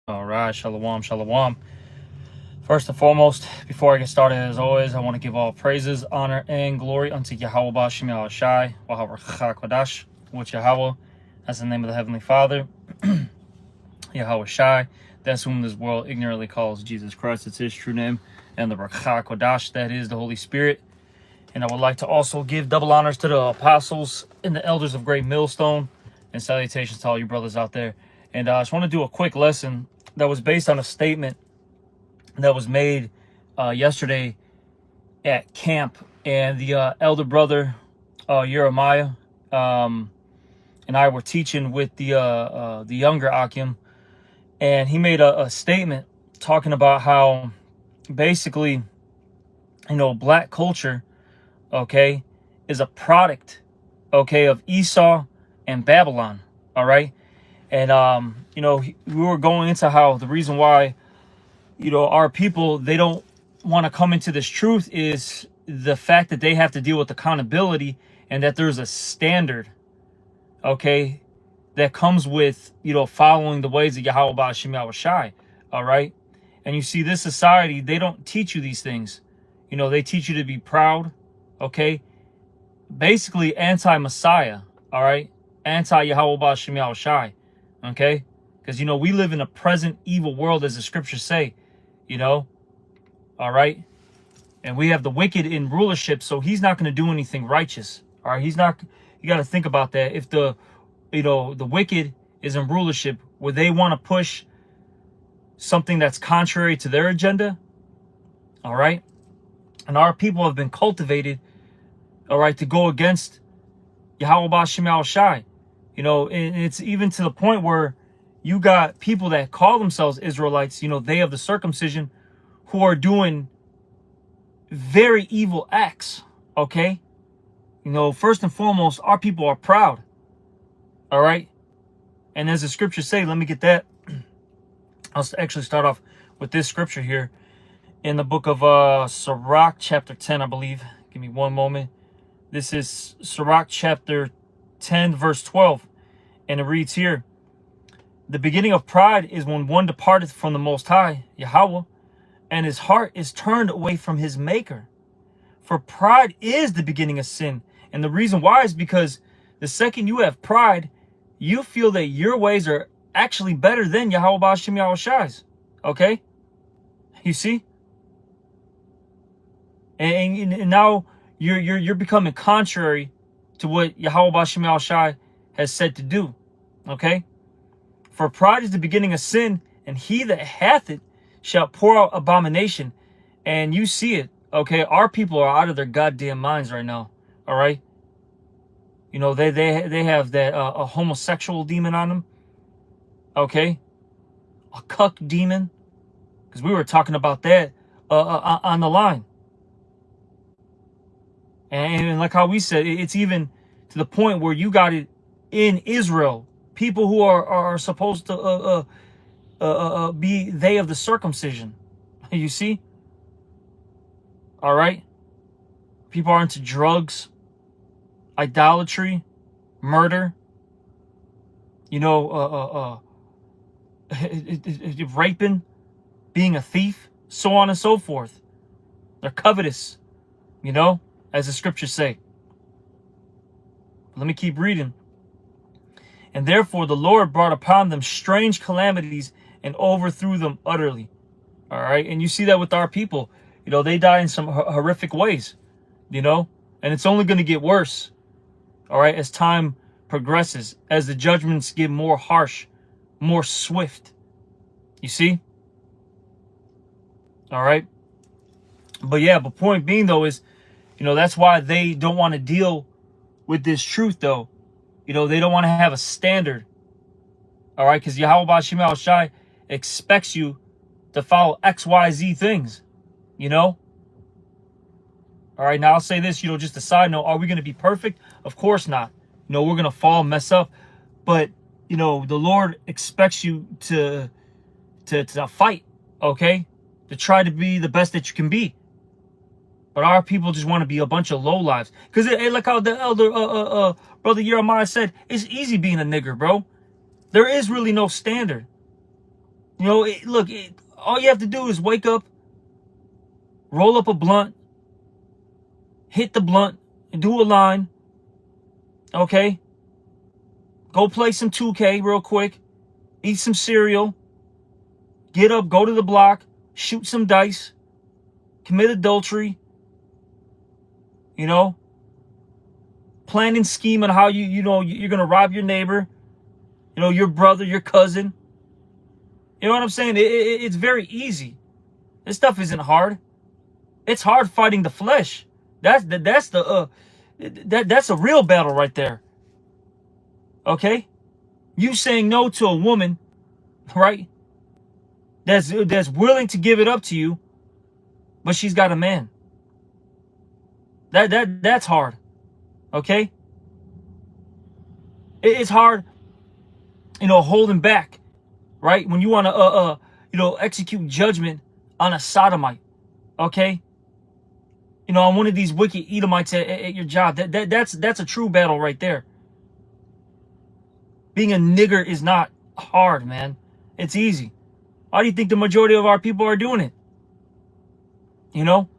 All right, shalom, shalom. First and foremost, before I get started, as always, I want to give all praises, honor, and glory unto Yahweh Bashim Yahushai, Wahavarcha Kodash, which Yahweh, that's the name of the Heavenly Father, Yahweh Shai, that's whom this world ignorantly calls Jesus Christ. It's his true name, and the Racha Kodash, that is the Holy Spirit. And I would like to also give double honors to the apostles and the elders of Great Millstone, and salutations to all you brothers out there. And I just want to do a quick lesson that was based on a statement that was made yesterday at camp. And the elder brother, Jeremiah, and I were teaching with the younger Akim. And he made a statement talking about how basically, black culture, okay, is a product, okay, of Esau and Babylon, all right? And, we were going into how the reason why, our people, they don't want to come into this truth is the fact that they have to deal with accountability and that there's a standard, okay, that comes with, following the ways of Yahweh Ba'ashim Yahushai, all right? And you see, this society, they don't teach you these things. They teach you to be proud, okay? Basically anti-Messiah, all right? Anti-Yahweh Ba'ashim Yahushai, okay? Because, we live in a present evil world, as the scriptures say, all right? And we have the wicked in rulership, so he's not going to do anything righteous, all right? He's not, you got to think about that. If the wicked is in rulership, where they want to push something that's contrary to their agenda, all right? And our people have been cultivated, all right, to go against Yahweh Ba'ashim Yahushai. And it's even to the point where you got people that call themselves Israelites, they of the circumcision, who are doing very evil acts, okay? First and foremost, our people are proud, all right? And as the scriptures say, let me get that. I'll actually start off with this scripture here in the book of Sirach, chapter 10, I believe. Give me one moment. This is Sirach, chapter 10, verse 12. And it reads here, "The beginning of pride is when one departeth from the Most High, Yahweh, and his heart is turned away from his Maker. For pride is the beginning of sin." And the reason why is because the second you have pride, you feel that your ways are actually better than Yahweh Ba'ashim Yahushai's. Okay? You see? And now you're becoming contrary to what Yahweh Ba'ashim Yahushai has said to do. Okay? "For pride is the beginning of sin, and he that hath it shall pour out abomination." And you see it. Okay? Our people are out of their goddamn minds right now. All right? They have that a homosexual demon on them. Okay? A cuck demon. Because we were talking about that on the line. And like how we said, it's even to the point where you got it in Israel. People who are supposed to be they of the circumcision. You see? All right? People are into drugs, idolatry, murder, raping, being a thief, so on and so forth. They're covetous, as the scriptures say. Let me keep reading. "And therefore the Lord brought upon them strange calamities and overthrew them utterly." All right? And you see that with our people. They die in some horrific ways, and it's only going to get worse, all right, as time progresses, as the judgments get more harsh, more swift. You see? All right? But point being, though, is, that's why they don't want to deal with this truth, though. They don't want to have a standard. All right? Because Yahweh Ba'ashim Yahushai expects you to follow XYZ things. All right, now I'll say this, just a side note. Are we going to be perfect? Of course not. We're going to fall, mess up. But, the Lord expects you to fight, okay? To try to be the best that you can be. But our people just want to be a bunch of lowlives. Because, like how the elder, brother Jeremiah said, it's easy being a nigger, bro. There is really no standard. You know, look, all you have to do is wake up, roll up a blunt, hit the blunt, and do a line, okay? Go play some 2K real quick, eat some cereal, get up, go to the block, shoot some dice, commit adultery, you know? Plan and scheme on how you're going to rob your neighbor, you know, your brother, your cousin. You know what I'm saying? It's very easy. This stuff isn't hard. It's hard fighting the flesh. That's a real battle right there. Okay? You saying no to a woman, right? That's willing to give it up to you, but she's got a man. That's hard. Okay? It's hard, you know, holding back, right? When you want to execute judgment on a sodomite, okay? You know, on one of these wicked Edomites at your job. That's a true battle right there. Being a nigger is not hard, man. It's easy. Why do you think the majority of our people are doing it? You know?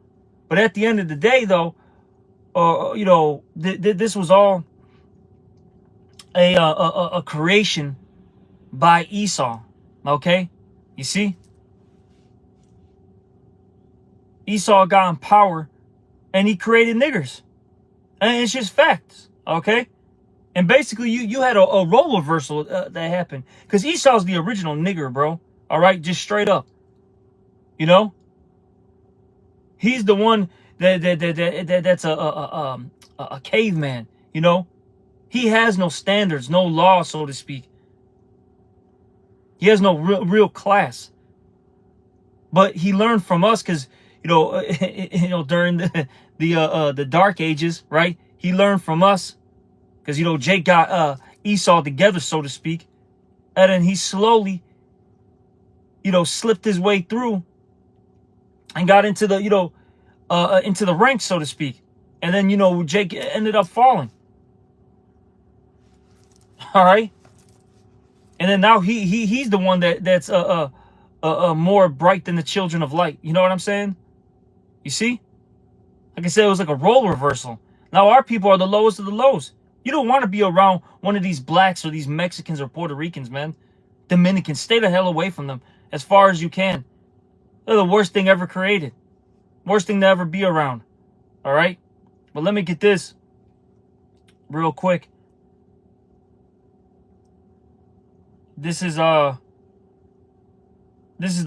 But at the end of the day, though, you know, this was all a creation by Esau. Okay? You see? Esau got in power and he created niggers. And it's just facts. Okay? And basically, you had a role reversal that happened. Because Esau's the original nigger, bro. All right? Just straight up. You know? He's the one that's a caveman. You know? He has no standards, no law, so to speak. He has no real class. But he learned from us because, you know, during the Dark Ages, right? He learned from us. Because, you know, Jake got Esau together, so to speak. And then he slowly, you know, slipped his way through and got into the, you know, into the ranks, so to speak. And then, you know, Jake ended up falling. All right? And then now he's the one that's more bright than the children of light. You know what I'm saying? You see? Like I said, it was like a role reversal. Now our people are the lowest of the lows. You don't want to be around one of these blacks or these Mexicans or Puerto Ricans, man. Dominicans. Stay the hell away from them as far as you can. They're the worst thing ever created. Worst thing to ever be around. All right? But let me get this real quick. This is the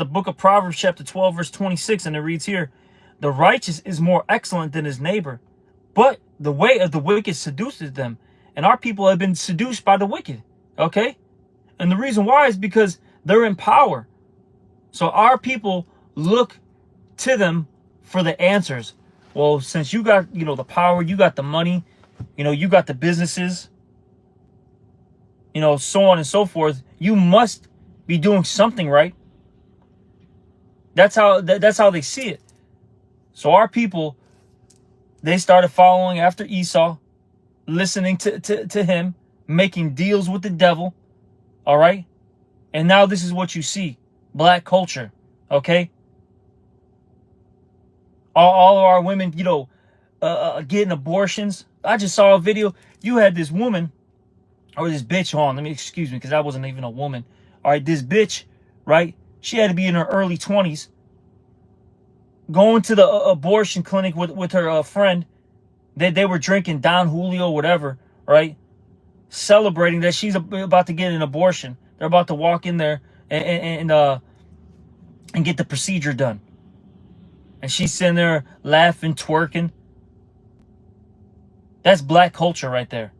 book of Proverbs, chapter 12, verse 26, and it reads here, "The righteous is more excellent than his neighbor, but the way of the wicked seduces them." And our people have been seduced by the wicked, okay? And the reason why is because they're in power. So our people look to them for the answers. Well, since you got, you know, the power, you got the money, you know, you got the businesses, you know, so on and so forth, you must be doing something right. That's how they see it. So our people, they started following after Esau, listening to him, making deals with the devil. All right? And now this is what you see. Black culture. Okay? All of our women, you know, getting abortions. I just saw a video. You had this woman, or this bitch on. Excuse me, because I wasn't even a woman. All right, this bitch, right? She had to be in her early 20s. Going to the abortion clinic with her friend. They were drinking Don Julio, whatever, right? Celebrating that she's about to get an abortion. They're about to walk in there and get the procedure done. And she's sitting there laughing, twerking. That's black culture right there.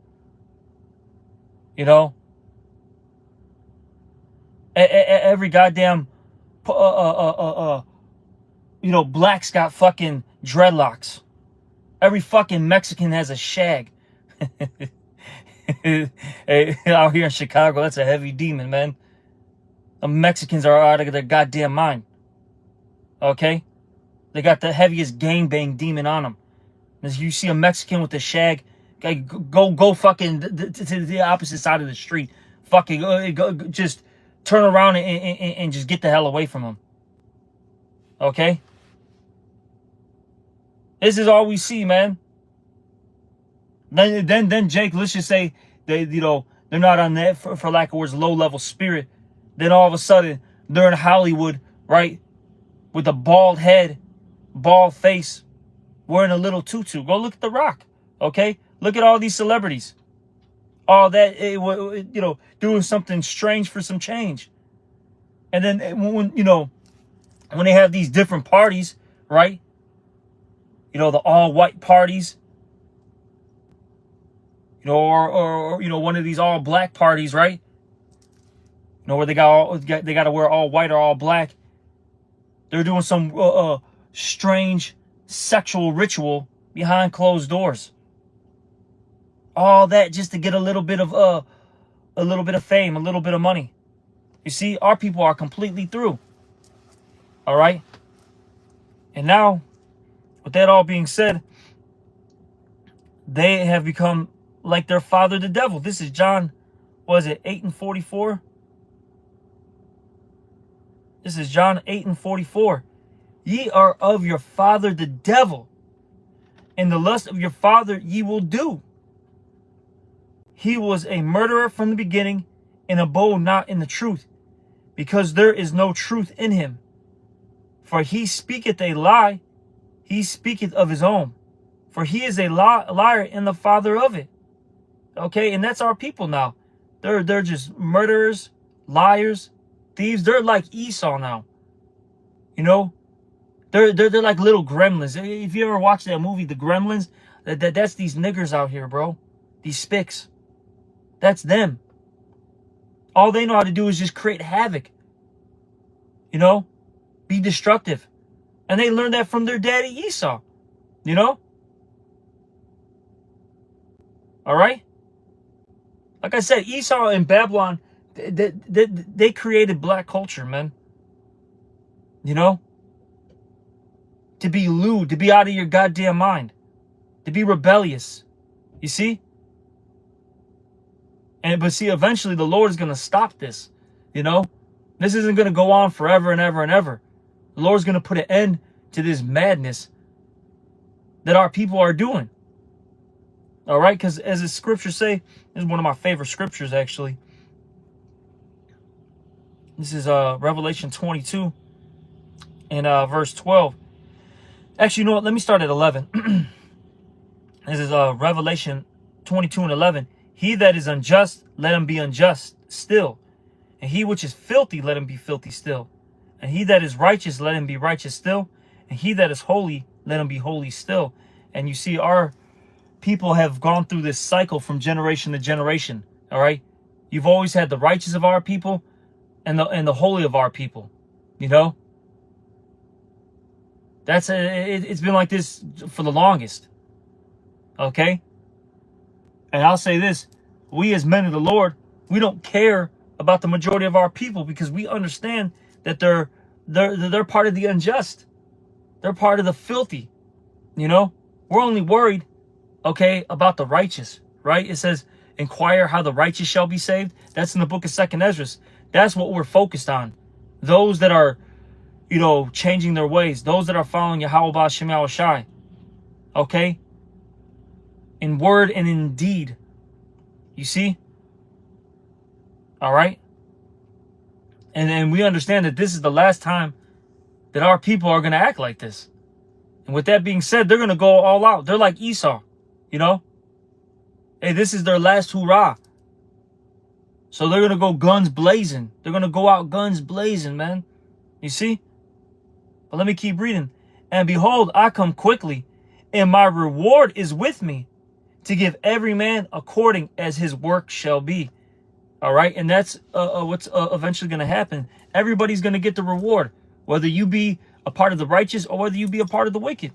You know? Every goddamn, you know, black's got fucking dreadlocks. Every fucking Mexican has a shag. Hey, out here in Chicago, that's a heavy demon, man. The Mexicans are out of their goddamn mind. Okay? They got the heaviest gangbang demon on them. As you see a Mexican with a shag, go fucking to the opposite side of the street. Fucking just turn around and just get the hell away from him. Okay? This is all we see, man. Then Jake, let's just say they, they're not on that, for lack of words, low-level spirit. Then all of a sudden, they're in Hollywood, right? With a bald head, bald face, wearing a little tutu. Go look at The Rock, okay? Look at all these celebrities. All that, doing something strange for some change. And then when they have these different parties, right? The all-white parties, or one of these all-black parties, right? Where they got to wear all white or all black. They're doing some strange sexual ritual behind closed doors. All that just to get a little bit of fame, a little bit of money. You see, our people are completely through. All right? And now, with that all being said, they have become like their father, the devil. This is John, 8:44? This is John 8:44. Ye are of your father, the devil, and the lust of your father ye will do. He was a murderer from the beginning, and abode not in the truth, because there is no truth in him. For he speaketh a lie, he speaketh of his own. For he is a liar and the father of it. Okay, and that's our people now. They're just murderers, liars, thieves. They're like Esau now. They're like little gremlins. If you ever watched that movie, The Gremlins, that's these niggers out here, bro. These spicks. That's them. All they know how to do is just create havoc. Be destructive. And they learned that from their daddy Esau. All right? Like I said, Esau and Babylon, they created black culture, man. To be lewd, to be out of your goddamn mind, to be rebellious. You see? But see, eventually the Lord is going to stop this. This isn't going to go on forever and ever and ever. The Lord's going to put an end to this madness that our people are doing. All right? Because as the scriptures say, this is one of my favorite scriptures, actually. This is Revelation 22 and verse 12. Actually, you know what? Let me start at 11. This is Revelation 22 and 11. He that is unjust, let him be unjust still. And he which is filthy, let him be filthy still. And he that is righteous, let him be righteous still. And he that is holy, let him be holy still. And you see, our people have gone through this cycle from generation to generation. All right? You've always had the righteous of our people and the holy of our people. It's been like this for the longest. Okay? And I'll say this, we as men of the Lord, we don't care about the majority of our people because we understand that they're part of the unjust. They're part of the filthy. We're only worried, okay, about the righteous, right? It says, inquire how the righteous shall be saved. That's in the book of 2nd Ezra. That's what we're focused on. Those that are, changing their ways. Those that are following Yahweh B'Shem Yahushai. Okay? In word and in deed. You see? All right? And we understand that this is the last time that our people are going to act like this. And with that being said, they're going to go all out. They're like Esau. Hey, this is their last hurrah. So they're going to go guns blazing. They're going to go out guns blazing, man. You see? But let me keep reading. And behold, I come quickly, and my reward is with me, to give every man according as his work shall be. All right? And that's what's eventually going to happen. Everybody's going to get the reward, whether you be a part of the righteous or whether you be a part of the wicked.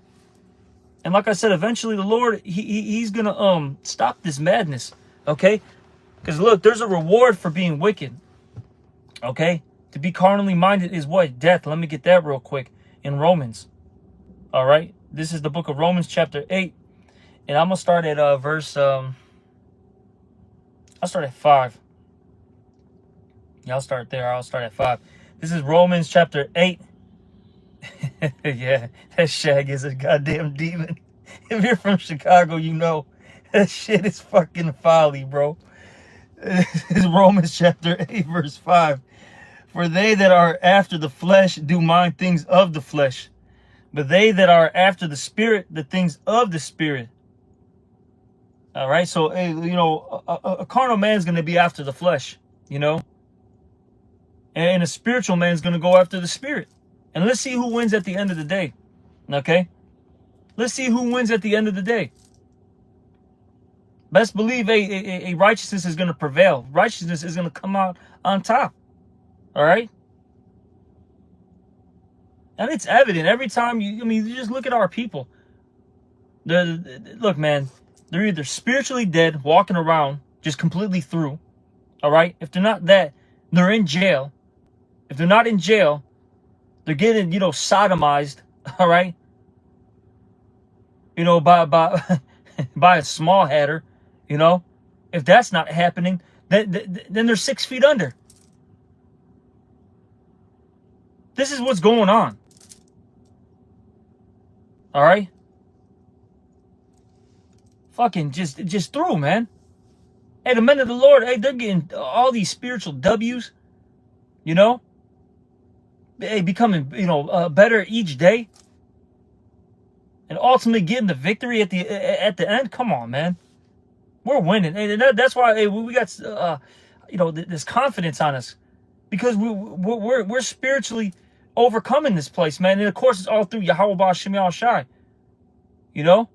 And like I said, eventually the Lord, he's going to stop this madness. Okay? Because look, there's a reward for being wicked. Okay? To be carnally minded is what? Death. Let me get that real quick. In Romans. All right? This is the book of Romans chapter 8. And I'm going to start at verse... I'll start at 5. Y'all start there. I'll start at 5. This is Romans chapter 8. Yeah, that Shag is a goddamn demon. If you're from Chicago, you know that shit is fucking folly, bro. This is Romans chapter 8, verse 5. For they that are after the flesh do mind things of the flesh, but they that are after the spirit, the things of the spirit. All right, so you know, a carnal man's going to be after the flesh, you know, and a spiritual man's going to go after the spirit. And let's see who wins at the end of the day. Okay, let's see who wins at the end of the day. Best believe a righteousness is going to prevail. Righteousness is going to come out on top. All right. And it's evident every time you just look at our people. Look, man, they're either spiritually dead, walking around, just completely through. All right. If they're not that, they're in jail. If they're not in jail, they're getting, sodomized. All right. By by a small hatter. If that's not happening, then they're 6 feet under. This is what's going on. All right. Fucking just through, man. Hey, the men of the Lord, hey, they're getting all these spiritual W's. Hey, becoming, better each day. And ultimately getting the victory at the end. Come on, man. We're winning. And that's why we got, this confidence on us. Because we're spiritually overcoming this place, man. And of course, it's all through Yahweh Ba'Shem Yahushai.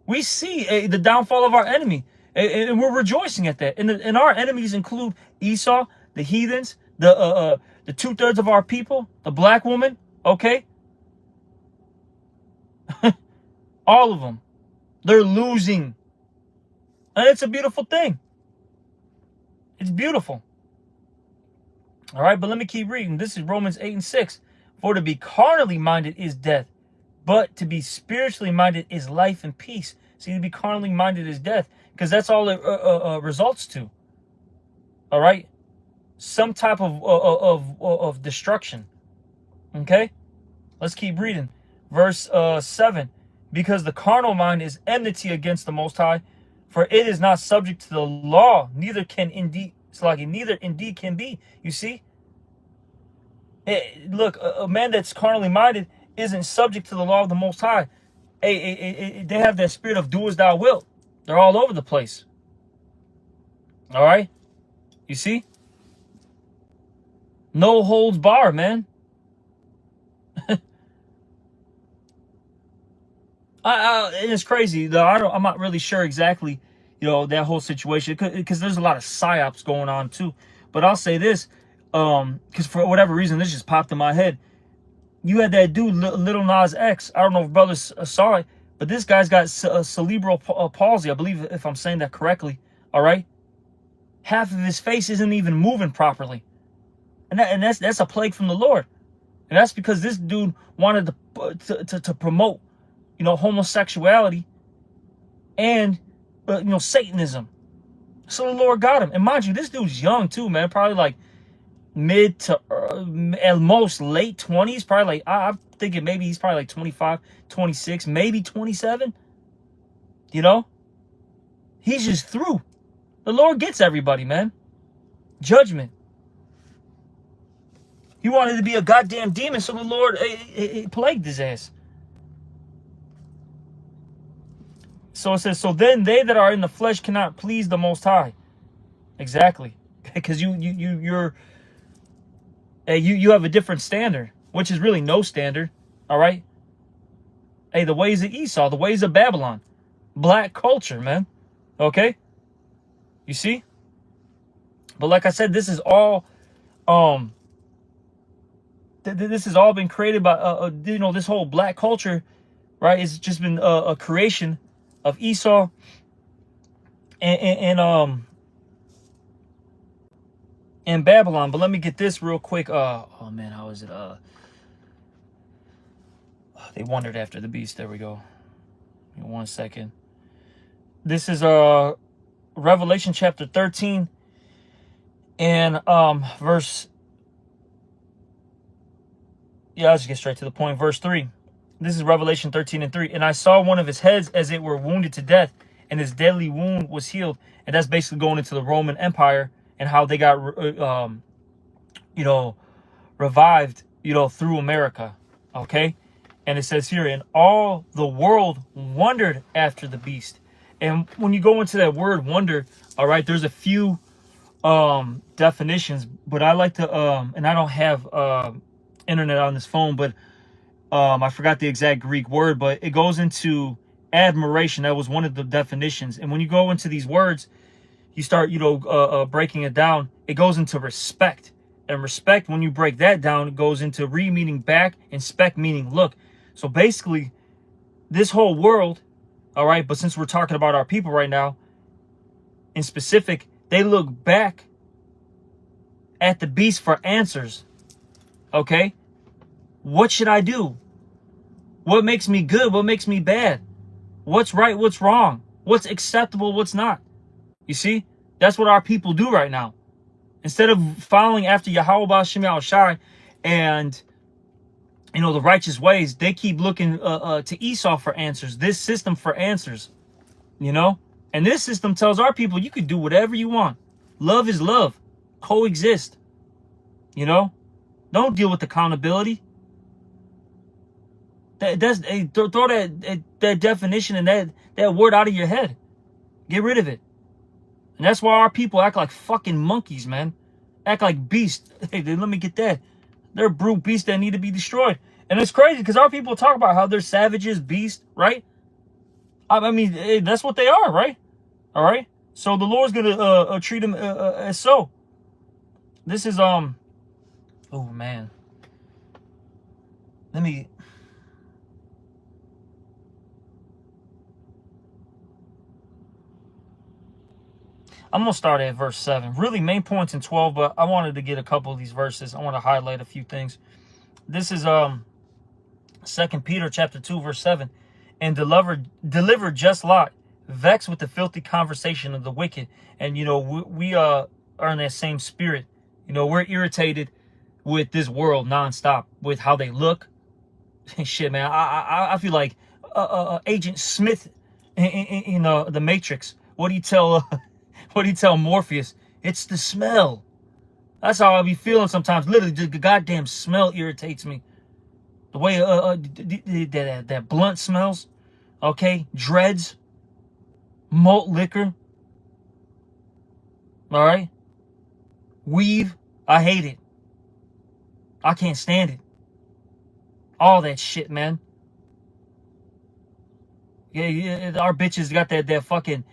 We see the downfall of our enemy. And we're rejoicing at that. And our enemies include Esau, the heathens, the 2/3 of our people, the black woman, okay? All of them. They're losing. And it's a beautiful thing. It's beautiful. All right, but let me keep reading. This is Romans 8 and 6. For to be carnally minded is death, but to be spiritually minded is life and peace. See, to be carnally minded is death, because that's all it results to. All right? Some type of destruction. Okay? Let's keep reading. Verse 7. Because the carnal mind is enmity against the Most High, for it is not subject to the law, neither indeed can be. You see? Look, a man that's carnally minded isn't subject to the law of the Most High. They have that spirit of do as thou wilt. They're all over the place. All right? You see? No holds bar, man. It's crazy though. I'm not really sure exactly, that whole situation, because there's a lot of psyops going on too. But I'll say this, because for whatever reason this just popped in my head. You had that dude, Little Nas X. I don't know if brothers saw it, but this guy's got cerebral palsy. I believe, if I'm saying that correctly. All right, half of his face isn't even moving properly, and that's a plague from the Lord, and that's because this dude wanted to promote, homosexuality and Satanism. So the Lord got him. And mind you, this dude's young too, man. Probably like mid to at most late 20s. Probably like, I'm thinking maybe he's probably like 25, 26, maybe 27. He's just through. The Lord gets everybody, man. Judgment. He wanted to be a goddamn demon, so the Lord plagued his ass. So it says, so then they that are in the flesh cannot please the Most High. Exactly. Because you have a different standard, which is really no standard. All right. Hey, the ways of Esau, the ways of Babylon, black culture, man. Okay. You see? But like I said, this is all, this has all been created by, this whole black culture, right? It's just been a creation of Esau and Babylon. But let me get this real quick. Oh man, how is it? They wandered after the beast. There we go. Give me 1 second. This is Revelation chapter 13 And verse, yeah, I'll just get straight to the point. Verse 3. This is Revelation 13:3. And I saw one of his heads as it were wounded to death, and his deadly wound was healed. And that's basically going into the Roman Empire and how they got, revived, through America. Okay. And it says here, and all the world wondered after the beast. And when you go into that word wonder, all right, there's a few definitions, but I like to, and I don't have internet on this phone, but I forgot the exact Greek word, but it goes into admiration. That was one of the definitions. And when you go into these words, you start, breaking it down. It goes into respect. And respect, when you break that down, it goes into re meaning back and spec meaning look. So basically, this whole world, all right, but since we're talking about our people right now, in specific, they look back at the beast for answers. Okay? What should I do? What makes me good? What makes me bad? What's right? What's wrong? What's acceptable? What's not? You see? That's what our people do right now. Instead of following after Yahweh Shem Shai and, the righteous ways, they keep looking to Esau for answers. This system for answers. And this system tells our people you can do whatever you want. Love is love. Coexist. Don't deal with accountability. Throw that definition and that word out of your head. Get rid of it. And that's why our people act like fucking monkeys, man. Act like beasts. Hey, let me get that. They're brute beasts that need to be destroyed. And it's crazy because our people talk about how they're savages, beasts, right? I mean, that's what they are, right? All right. So the Lord's gonna treat them as so. This is oh man. I'm going to start at verse 7. Really, main points in 12, but I wanted to get a couple of these verses. I want to highlight a few things. This is 2 Peter chapter 2, verse 7. And deliver just Lot, vexed with the filthy conversation of the wicked. And, we are in that same spirit. We're irritated with this world nonstop, with how they look. Shit, man. I feel like Agent Smith in the Matrix. What do you tell... What do you tell Morpheus? It's the smell. That's how I be feeling sometimes. Literally, the goddamn smell irritates me. The way that blunt smells. Okay? Dreads. Malt liquor. All right? Weave. I hate it. I can't stand it. All that shit, man. Yeah, our bitches got that fucking...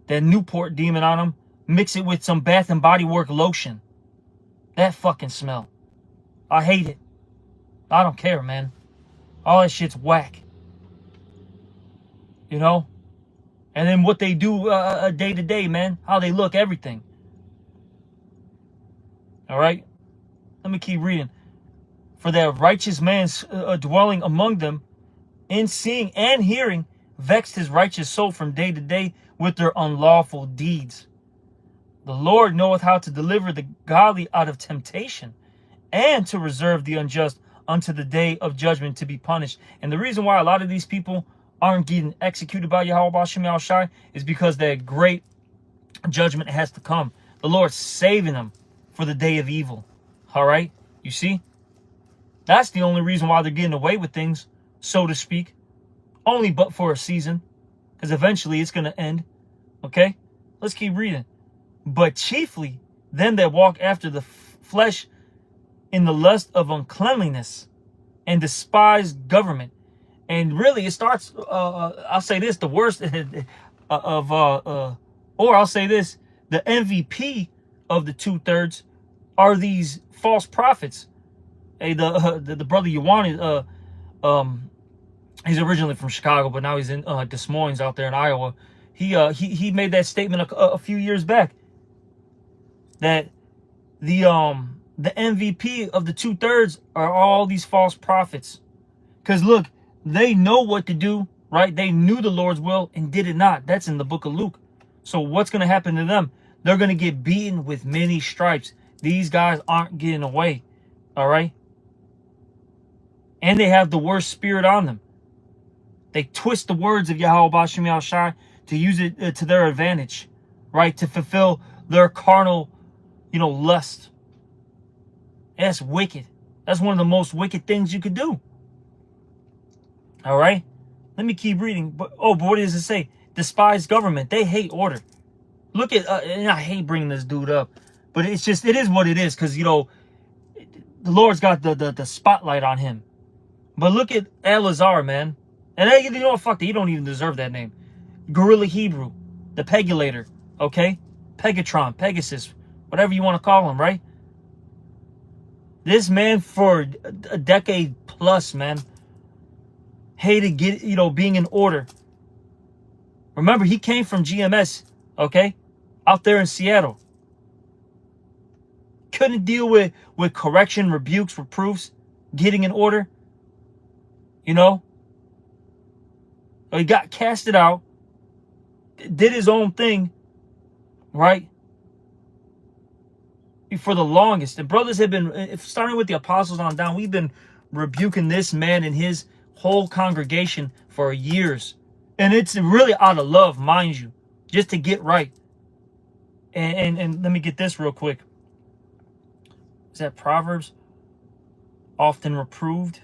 that Newport demon on them. Mix it with some Bath and Body Work lotion. That fucking smell. I hate it. I don't care, man. All that shit's whack. And then what they do day to day, man. How they look, everything. All right? Let me keep reading. For that righteous man's dwelling among them, in seeing and hearing, vexed his righteous soul from day to day with their unlawful deeds. The Lord knoweth how to deliver the godly out of temptation, and to reserve the unjust unto the day of judgment to be punished. And the reason why a lot of these people aren't getting executed by Yahweh Shem Shai is because that great judgment has to come. The Lord's saving them for the day of evil. All right? You see? That's the only reason why they're getting away with things, so to speak. Only but for a season. Because eventually it's going to end. Okay? Let's keep reading. But chiefly them that walk after the flesh in the lust of uncleanliness and despise government. And really it starts, I'll say this, the worst or I'll say this, the MVP of the 2/3 are these false prophets. Hey, the brother you wanted, he's originally from Chicago, but now he's in Des Moines out there in Iowa. He made that statement a few years back that the MVP of the 2/3 are all these false prophets. Because look, they know what to do, right? They knew the Lord's will and did it not. That's in the book of Luke. So what's going to happen to them? They're going to get beaten with many stripes. These guys aren't getting away. All right? And they have the worst spirit on them. They twist the words of Yahweh Bashim Yahushai to use it to their advantage, right? To fulfill their carnal, lust. And that's wicked. That's one of the most wicked things you could do. All right? Let me keep reading. But what does it say? Despise government. They hate order. Look at, and I hate bringing this dude up, but it is what it is, because, the Lord's got the spotlight on him. But look at Elazar, man. And fuck that. He don't even deserve that name. Gorilla Hebrew. The Pegulator. Okay? Pegatron. Pegasus. Whatever you want to call him, right? This man, for a decade plus, man, hated being in order. Remember, he came from GMS, okay? Out there in Seattle. Couldn't deal with correction, rebukes, reproofs, getting in order. He got casted out, did his own thing, right? For the longest. The brothers have been, starting with the apostles on down, we've been rebuking this man and his whole congregation for years. And it's really out of love, mind you, just to get right. And let me get this real quick. Is that Proverbs? Often reproved.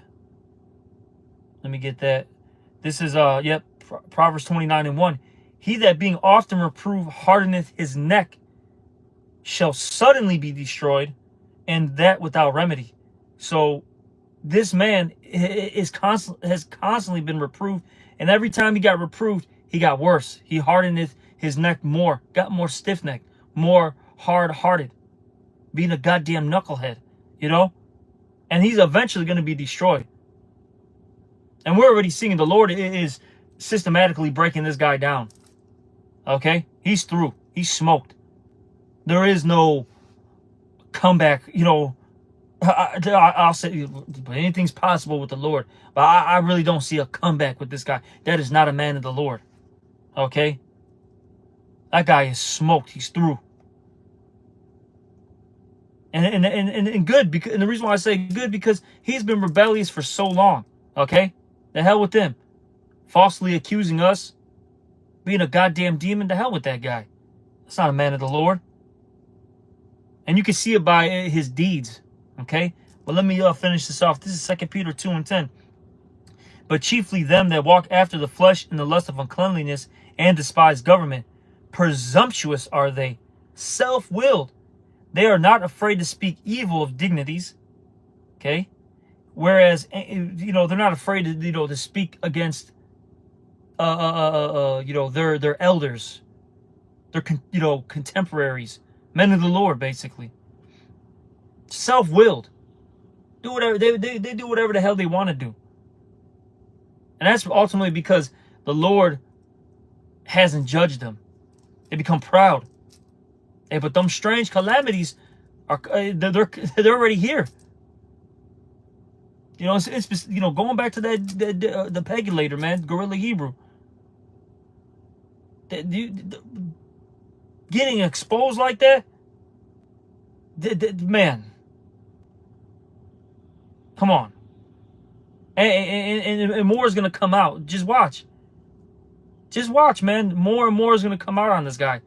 Let me get that. This is, Proverbs 29:1. He that being often reproved hardeneth his neck shall suddenly be destroyed, and that without remedy. So this man has constantly been reproved, and every time he got reproved, he got worse. He hardened his neck more, got more stiff-necked, more hard-hearted, being a goddamn knucklehead, and he's eventually going to be destroyed. And we're already seeing the Lord is systematically breaking this guy down. Okay? He's through. He's smoked. There is no comeback, I'll say anything's possible with the Lord. But I really don't see a comeback with this guy. That is not a man of the Lord. Okay? That guy is smoked. He's through. And good, because, and the reason why I say good, because he's been rebellious for so long. Okay? The hell with him. Falsely accusing us. Being a goddamn demon. The hell with that guy. That's not a man of the Lord. And you can see it by his deeds. Okay? But let me finish this off. This is 2 Peter 2:10. But chiefly them that walk after the flesh in the lust of uncleanliness and despise government. Presumptuous are they. Self-willed. They are not afraid to speak evil of dignities. Okay? Whereas, they're not afraid to, to speak against, their elders, their, contemporaries, men of the Lord, basically. Self-willed. Do whatever, they do whatever the hell they want to do. And that's ultimately because the Lord hasn't judged them. They become proud. Hey, but them strange calamities are, they're already here. It's going back to the Pegulator, man, Gorilla Hebrew. Getting exposed like that, man. Come on. And more is gonna come out. Just watch. Just watch, man. More and more is gonna come out on this guy.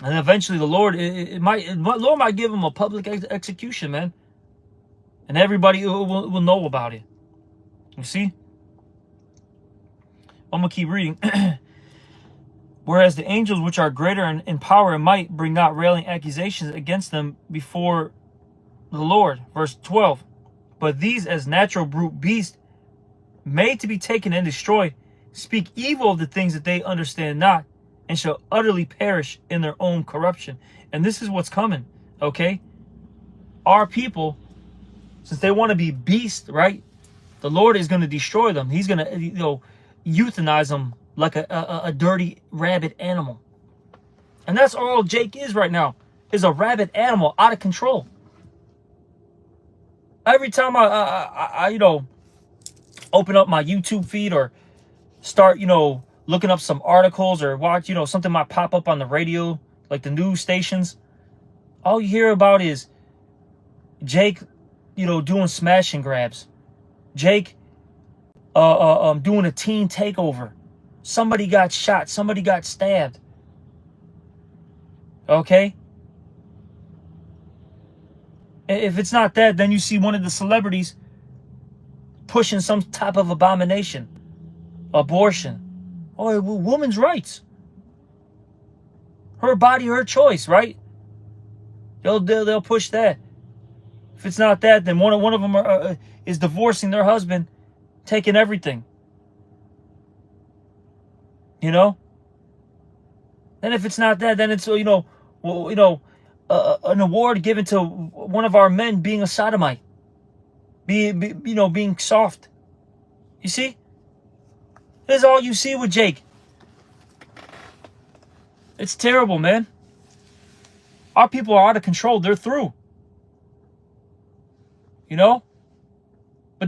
And eventually, the Lord, Lord might give him a public execution, man. And everybody will know about it. You see? I'm going to keep reading. Whereas the angels, which are greater in power and might, bring not railing accusations against them before the Lord. Verse 12. But these, as natural brute beasts, made to be taken and destroyed, speak evil of the things that they understand not, and shall utterly perish in their own corruption. And this is what's coming, okay? Our people, since they want to be beasts, right? The Lord is going to destroy them. He's going to, euthanize them like a dirty rabid animal. And that's all Jake is right now, is a rabid animal out of control. Every time I open up my YouTube feed or start, looking up some articles or watch, something might pop up on the radio, like the news stations. All you hear about is Jake, doing smash and grabs. Jake, doing a teen takeover. Somebody got shot. Somebody got stabbed. Okay? If it's not that, then you see one of the celebrities pushing some type of abomination. Abortion. Or women's rights. Her body, her choice, right? They'll push that. If it's not that, then one of them is divorcing their husband, taking everything. And if it's not that, then it's an award given to one of our men being a sodomite, being soft. You see, this is all you see with Jake. It's terrible, man. Our people are out of control. They're through. But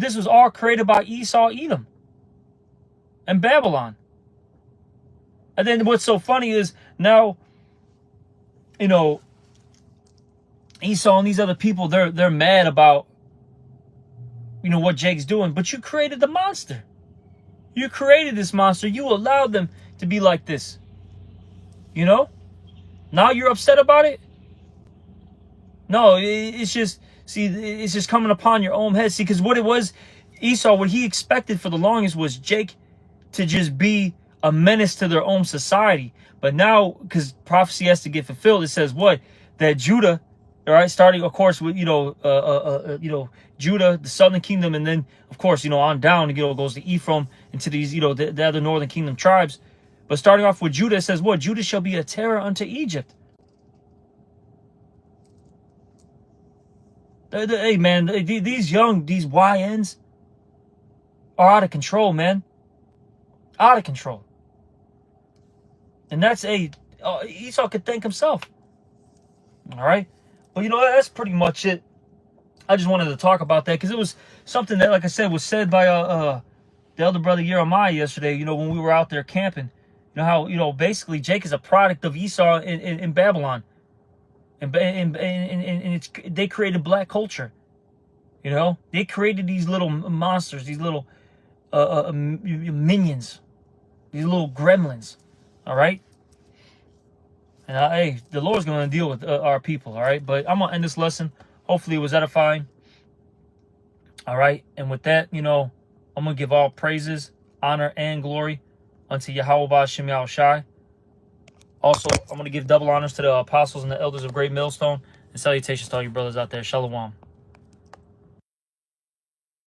this was all created by Esau, Edom, and Babylon. And then what's so funny is now, Esau and these other people, they're mad about, what Jake's doing. But you created the monster. You created this monster. You allowed them to be like this. Now you're upset about it? No, it's just, see, it's just coming upon your own head. See, because what it was, Esau, what he expected for the longest was Jake to just be a menace to their own society. But now, because prophecy has to get fulfilled, it says what? That Judah, all right, starting, of course, with, Judah, the southern kingdom, and then, of course, on down, goes to Ephraim, into these, the other northern kingdom tribes. But starting off with Judah, it says what? Judah shall be a terror unto Egypt. Hey, man, these YNs are out of control, man. Out of control. And that's Esau could thank himself. All right? Well, that's pretty much it. I just wanted to talk about that because it was something that, like I said, was said by the elder brother Jeremiah yesterday, when we were out there camping. How, basically Jake is a product of Esau in Babylon. And they created black culture. They created these little monsters, these little minions, these little gremlins. All right. And hey, the Lord's going to deal with our people. All right. But I'm going to end this lesson. Hopefully it was edifying. All right. And with that, I'm going to give all praises, honor, and glory unto Yahweh Ba'Shem Yahushai. Also, I'm going to give double honors to the apostles and the elders of Great Millstone. And salutations to all you brothers out there. Shalom.